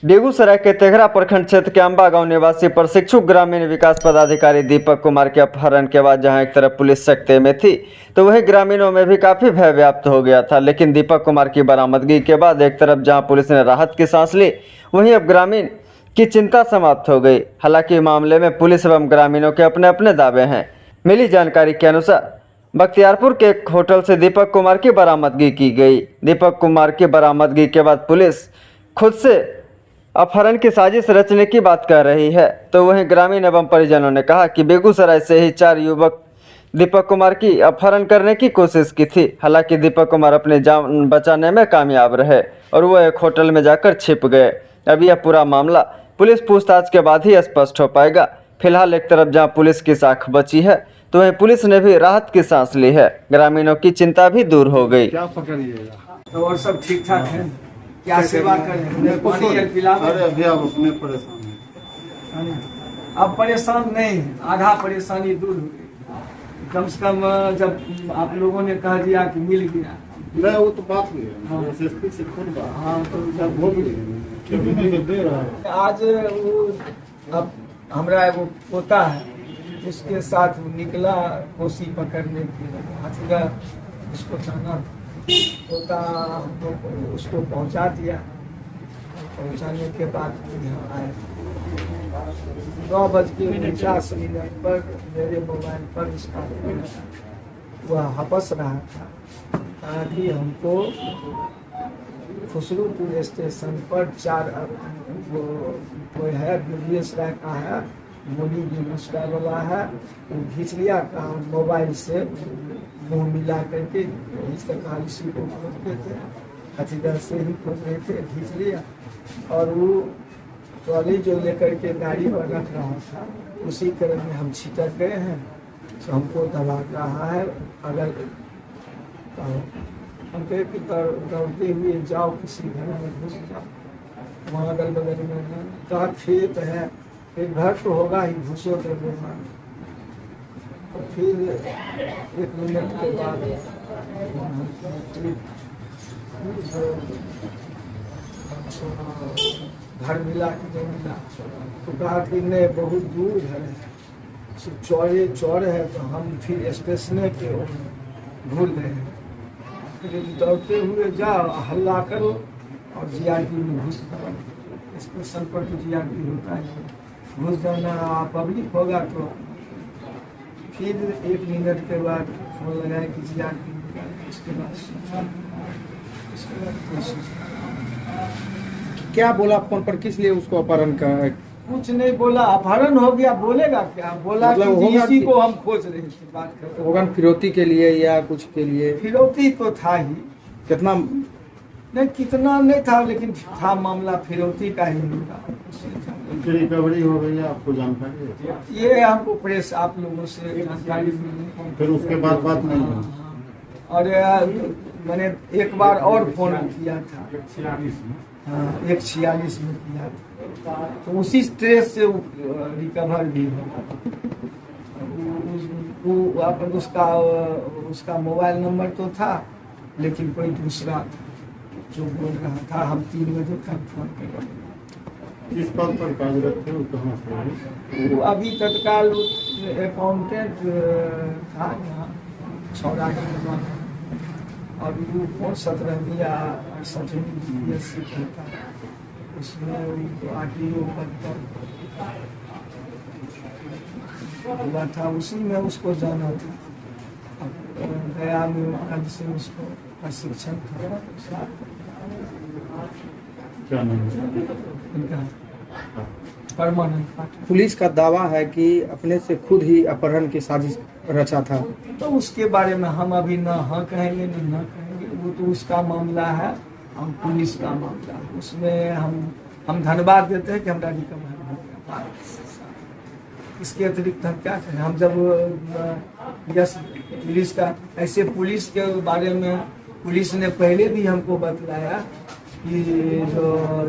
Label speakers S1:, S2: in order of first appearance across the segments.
S1: बेगूसराय के तेघरा प्रखंड क्षेत्र के अंबा गांव निवासी प्रशिक्षु ग्रामीण विकास पदाधिकारी दीपक कुमार के अपहरण के बाद जहां एक तरफ पुलिस सख्ते में थी तो वहीं ग्रामीणों में भी काफी भय व्याप्त हो गया था। लेकिन दीपक कुमार की बरामदगी के बाद एक तरफ जहां पुलिस ने राहत की सांस ली, वहीं अब ग्रामीण की चिंता समाप्त हो गई। हालांकि मामले में पुलिस एवं ग्रामीणों के अपने अपने दावे हैं। मिली जानकारी के अनुसार बख्तियारपुर के एक होटल से दीपक कुमार की बरामदगी की गई। दीपक कुमार की बरामदगी के बाद पुलिस खुद से अपहरण की साजिश रचने की बात कर रही है। तो वहीं ग्रामीण एवं परिजनों ने कहा कि बेगूसराय से ही 4 युवक दीपक कुमार की अपहरण करने की कोशिश की थी। हालांकि दीपक कुमार अपनी जान बचाने में कामयाब रहे और वो एक होटल में जाकर छिप गए। अब यह पूरा मामला पुलिस पूछताछ के बाद ही स्पष्ट हो पाएगा। फिलहाल एक तरफ जहां पुलिस की साख बची है तो वहीं पुलिस ने भी राहत की सांस ली है। ग्रामीणों की चिंता भी दूर हो गई।
S2: क्या पकड़िएगा
S3: और सब ठीक ठाक है। क्या सेवा करें, पानी जल पिलावे।
S2: अरे अभी आप अपने परेशान हैं।
S3: अब परेशान नहीं, आधा परेशानी दूर हो गई। कम से कम जब आप लोगों ने कह दिया कि मिल गया,
S2: नहीं वो तो बात हुई
S3: हाँ।
S2: है एसएसपी से खुद बात।
S3: हाँ तो जब
S2: हो गई दे रहा है।
S3: आज वो अब हमारा एगो पोता है, उसके साथ निकला कोसी पकड़ने के लिए हथिया, उसको जाना पोता हमको उसको पहुंचा दिया। पहुंचाने के बाद यहाँ आए 9:49 पर मेरे मोबाइल पर उसका वह हपस रहा था ताकि हमको खुसरूपुर स्टेशन पर 4 कोई है बेगूसराय का है, मोदी बेगूसराय वाला है, वो घींच लिया का मोबाइल से मुंह मिला करके इस तरह इसी को खोदते थे, हथियार से ही खोद रहे थे, घींच लिया। और वो ट्रॉली जो लेकर के गाड़ी पर रख रहा था उसी क्रम में हम छिटक गए हैं। तो हमको दबा रहा है, अगर हम कहे कि दौड़ते हुए जाओ किसी घर में घुस जाओ, वहाँ अगल बगल में कहा खेत है, एक घर तो होगा ही, घुसो तो देना। तो फिर 1 मिनट के बाद घर मिला कि नहीं मिला, तो कहा कि नहीं बहुत दूर है, चौड़ है। तो हम फिर स्टेशन के भूल गए। फिर दौड़ते हुए जाओ, हल्ला करो और जीआरपी में घुस जाओ। स्टेशन पर तो जीआरपी होता है, घुस जाना पब्लिक होगा। तो फिर 1 मिनट के बाद फोन लगाया कि जीआरपी, उसके बाद
S2: क्या बोला फोन पर, किस लिए उसको अपहरण का?
S3: कुछ नहीं बोला, अपहरण हो गया, बोलेगा क्या? बोला
S2: मतलब
S3: कि
S2: होगा
S3: इसी
S2: कि-
S3: को हम खोज रहे थे, बात कर रहे
S2: होगा फिरौती के लिए या कुछ के लिए?
S3: फिरौती तो था ही,
S2: कितना?
S3: नहीं कितना नहीं था, लेकिन था मामला फिरौती का ही होगा।
S2: रिकवरी हो गई है, आपको जानकारी है?
S3: ये हमको प्रेस आप लोगों से जानकारी मिली।
S2: फिर उसके बाद बात नहीं हुई?
S3: और मैंने एक बार और फोन किया था, 146 में किया था, तो उसी स्ट्रेस से रिकवर भी हुआ। उसका मोबाइल नंबर तो था, लेकिन कोई दूसरा था जो बोल रहा था। हम 3 बजे तक फोन कर,
S2: किस पद पर कार्यरत थे, वो कहाँ से?
S3: वो अभी तत्काल अकाउंटेंट था यहाँ छौराही में, और वो 17वीं या 68वीं BSc करता, उसमें उनको RTO पद पर हुआ था, उसी में उसको जाना था। गया में कल से उसको प्रशिक्षण था।
S2: क्या नाम है?
S3: उनका परमानेंट पार्ट।
S4: पुलिस का दावा है कि अपने से खुद ही अपहरण की साजिश रचा था।
S3: तो उसके बारे में हम अभी न हाँ कहेंगे न ना कहेंगे, वो तो उसका मामला है, हम पुलिस का मामला है। उसमें हम धन्यवाद देते हैं कि हमारा रिकवर हो गया। इसके अतिरिक्त हम क्या करें? हम जब यस पुलिस का, ऐसे पुलिस के बारे में पुलिस ने पहले भी हमको बतलाया कि जो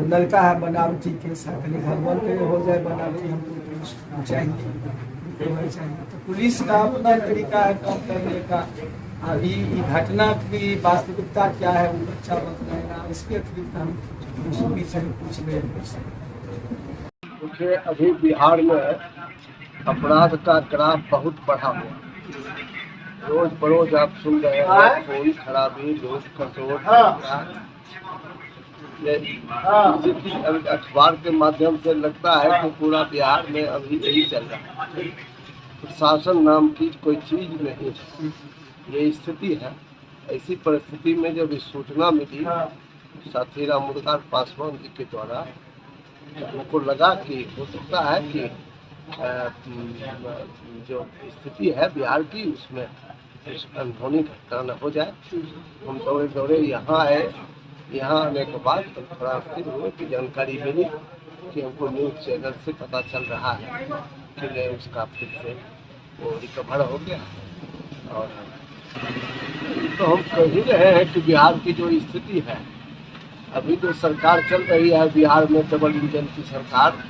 S3: लड़का है बनावटी के साथ घर बन के हो जाए बनावटी, हमको चाहिए। तो पुलिस का अपना तरीका है काम करने का। अभी घटना की वास्तविकता क्या है वो बच्चा बतलाएगा, इसके अतिरिक्त हम उस विषय में कुछ नहीं कर सकते।
S5: देखिए, अभी बिहार में अपराध का ग्राफ बहुत बढ़ा हुआ है। रोज बरोज आप सुन रहे हैं खून खराबी, लूट खसोट, ये अखबार के माध्यम से लगता है कि पूरा बिहार में अभी यही चल रहा है। प्रशासन नाम की कोई चीज नहीं, ये स्थिति है। ऐसी परिस्थिति में जब इस सूचना मिली साथी राम मुरगार पासवान जी के द्वारा, उनको लगा कि हो सकता है कि जो स्थिति है बिहार की उसमें अनहोनी घटना न हो जाए। हम दौड़े दौड़े यहाँ आए। यहाँ आने के बाद तो थोड़ा स्थिर हुए कि जानकारी मिली कि हमको न्यूज़ चैनल से पता चल रहा है कि उसका फिर से वो रिकवर हो गया। और तो हम कह ही रहे हैं कि बिहार की जो स्थिति है, अभी जो सरकार चल रही है बिहार में, डबल इंजन की सरकार,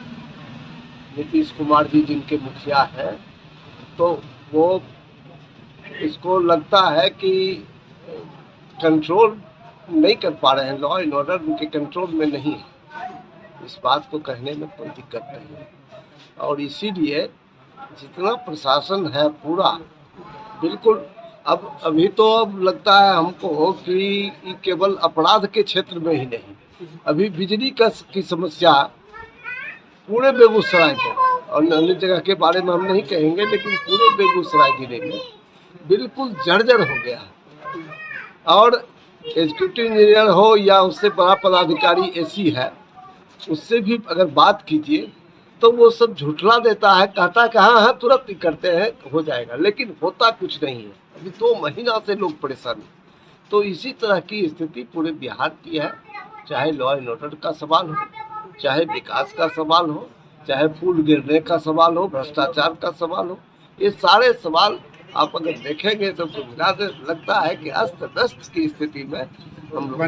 S5: नीतीश कुमार जी जिनके मुखिया हैं, तो वो इसको लगता है कि कंट्रोल नहीं कर पा रहे हैं, लॉ एंड ऑर्डर उनके कंट्रोल में नहीं है। इस बात को कहने में कोई दिक्कत नहीं है। और इसीलिए जितना प्रशासन है पूरा बिल्कुल, अभी तो अब लगता है हमको कि ये केवल अपराध के क्षेत्र में ही नहीं, अभी बिजली की समस्या पूरे बेगूसराय में और अन्य जगह के बारे में हम नहीं कहेंगे, लेकिन पूरे बेगूसराय जिले में बिल्कुल जर्जर हो गया है। और एग्जीक्यूटिव इंजीनियर हो या उससे बड़ा पदाधिकारी एसी है, उससे भी अगर बात कीजिए तो वो सब झुठला देता है, कहता है कि हाँ तुरंत ही करते हैं, हो जाएगा, लेकिन होता कुछ नहीं है। अभी 2 महीना से लोग परेशान हैं। तो इसी तरह की स्थिति पूरे बिहार की है, चाहे लॉ एंड ऑर्डर का सवाल हो, चाहे विकास का सवाल हो, चाहे पुल गिरने का सवाल हो, भ्रष्टाचार का सवाल हो। ये सारे सवाल आप अगर देखेंगे तो मिला के लगता है कि अस्त व्यस्त की स्थिति में हम लोग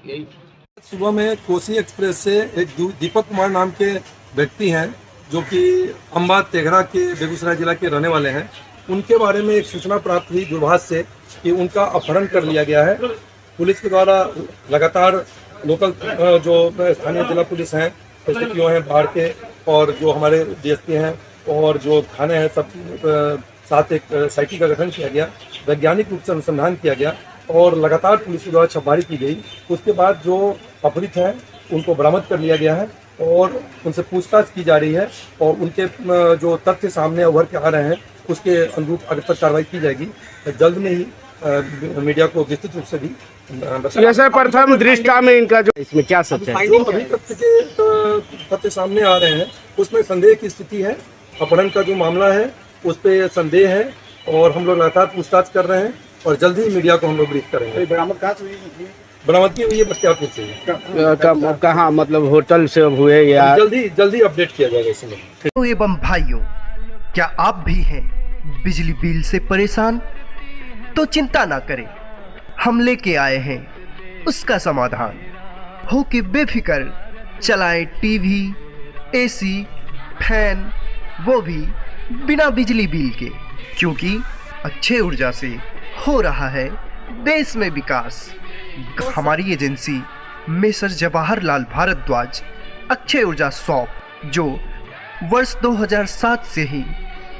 S5: यही।
S6: सुबह में कोसी एक्सप्रेस से एक दीपक कुमार नाम के व्यक्ति हैं जो कि अम्बा तेघरा के बेगूसराय जिला के रहने वाले हैं। उनके बारे में एक सूचना प्राप्त हुई दूरभाष से कि उनका अपहरण कर लिया गया है। पुलिस के द्वारा लगातार लोकल जो स्थानीय जिला पुलिस हैं, एसडीपीओ हैं बाहर के, और जो हमारे डीएसपी हैं और जो थाने हैं, सब साथ एक साइटी का गठन किया गया, वैज्ञानिक रूप से अनुसंधान किया गया और लगातार पुलिस के द्वारा छापेमारी की गई। उसके बाद जो अपहृत हैं उनको बरामद कर लिया गया है और उनसे पूछताछ की जा रही है और उनके जो तथ्य सामने उभर के आ रहे हैं उसके अनुरूप आगे तक कार्रवाई की जाएगी। जल्द में ही मीडिया को विस्तृत रूप से भी
S7: जैसे प्रथम दृष्टया में इनका जो इसमें क्या सच है,
S6: जो अभी तथ्य सामने आ रहे हैं उसमें संदेह की स्थिति है। अपहरण का जो मामला है उस पर संदेह है और हम लोग लगातार पूछताछ कर रहे हैं और जल्द ही मीडिया को हम लोग ब्रीफ करेंगे। बरामदगी हुई है बख्तियारपुर से।
S7: कहाँ मतलब होटल से हुए या
S6: जल्दी अपडेट किया जाएगा इसमें।
S8: तो एवं भाइयों, क्या आप भी हैं बिजली बिल से परेशान? तो चिंता ना करें, हम लेके आए हैं उसका समाधान। हो के बेफिक्र चलाएं टीवी, एसी, फैन, वो भी बिना बिजली बिल के, क्योंकि अक्षय ऊर्जा से हो रहा है देश में विकास। हमारी एजेंसी मेसर जवाहरलाल भारद्वाज अक्षय ऊर्जा शॉप, जो वर्ष 2007 से ही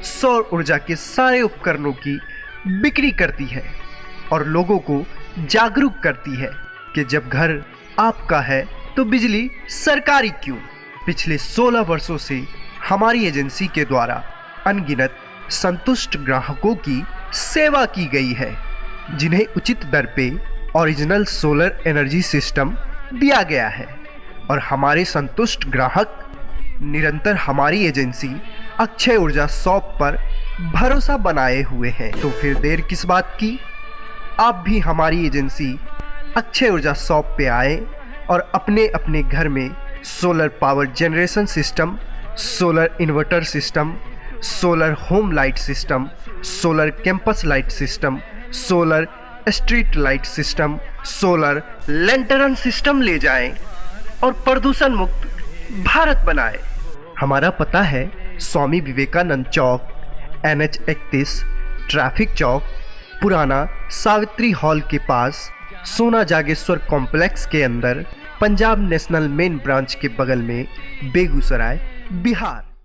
S8: सौर ऊर्जा के सारे उपकरणों की बिक्री करती है और लोगों को जागरूक करती है कि जब घर आपका है तो बिजली सरकारी क्यों। पिछले 16 वर्षों से हमारी एजेंसी के द्वारा अनगिनत संतुष्ट ग्राहकों की सेवा की गई है, जिन्हें उचित दर पे ओरिजिनल सोलर एनर्जी सिस्टम दिया गया है और हमारे संतुष्ट ग्राहक निरंतर हमारी एजेंसी अक्षय ऊर्जा शॉप पर भरोसा बनाए हुए हैं। तो फिर देर किस बात की, आप भी हमारी एजेंसी अक्षय ऊर्जा शॉप पे आए और अपने अपने घर में solar power generation system, solar inverter system, solar home light system, solar campus light system, solar street light system, solar lantern system ले जाएं और प्रदूषण मुक्त भारत बनाएं। हमारा पता है स्वामी विवेकानंद चौक, NH 31, ट्रैफिक चौक, पुराना सावित्री हॉल के पास, सोना जागेश्वर कॉम्प्लेक्स के अंदर, पंजाब नेशनल मेन ब्रांच के बगल में, बेगूसराय, बिहार।